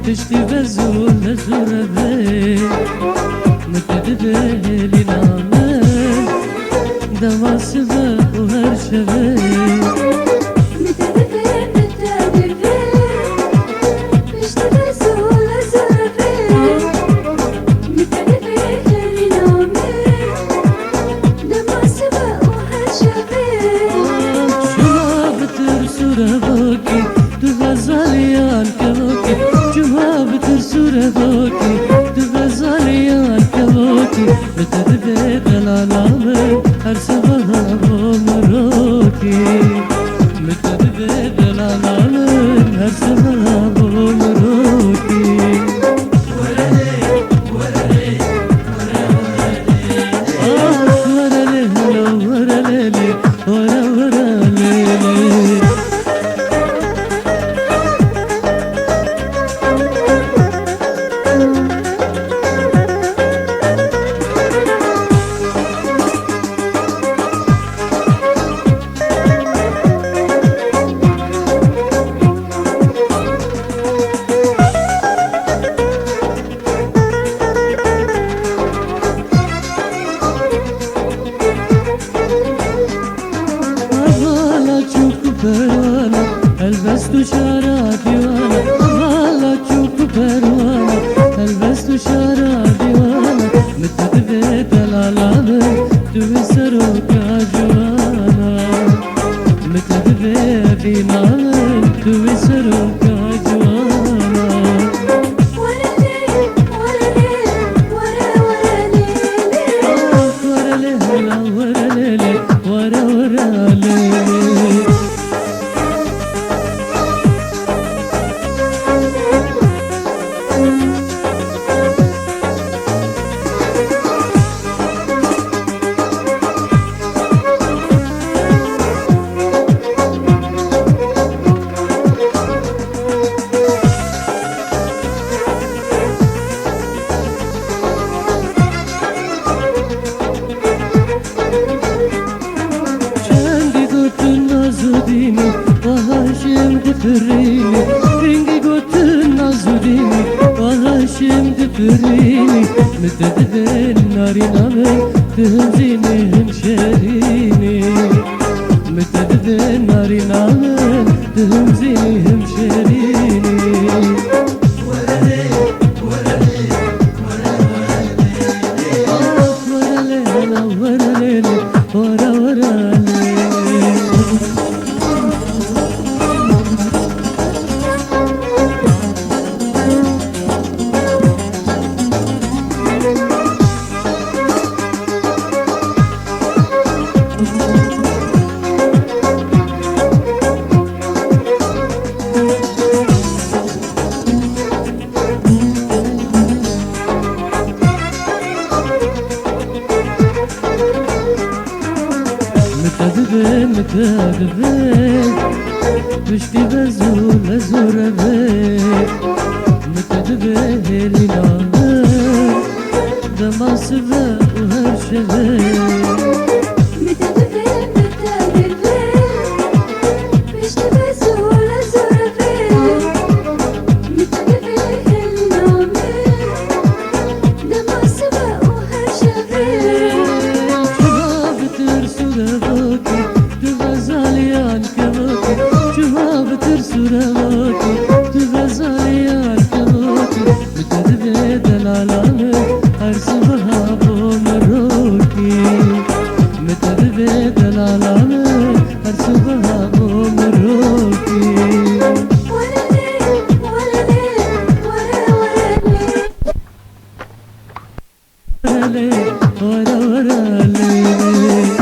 تشتي بزول لزور بي متدبي لنامن دوا سبا وهر شبي بتدبي دلالامن هر سبها بومروكي بتدبي دلالامن هر سبها بومروكي البست شارع ديوانا والله تشوف بروانا البست شارع ديوانا متدبي دلالامن دوي سروك جوانا متدبي بينامن دوي سروك جوانا ورا ليل ورا ليل ورا ليل Nazudini, vahşim diprini, ringi gotun nazudini, vahşim diprini, mütedibin narinamen, tümzini hemşerini, mütedibin narinamen, tümzini hemşerini. متدبي بشتي بزول زور بي متدبي لنامن دما سبا وهر شبي دلالامن هر سبها بومروكي متدبي دلالامن هر سبها بومروكي ورا ليل ورا ليل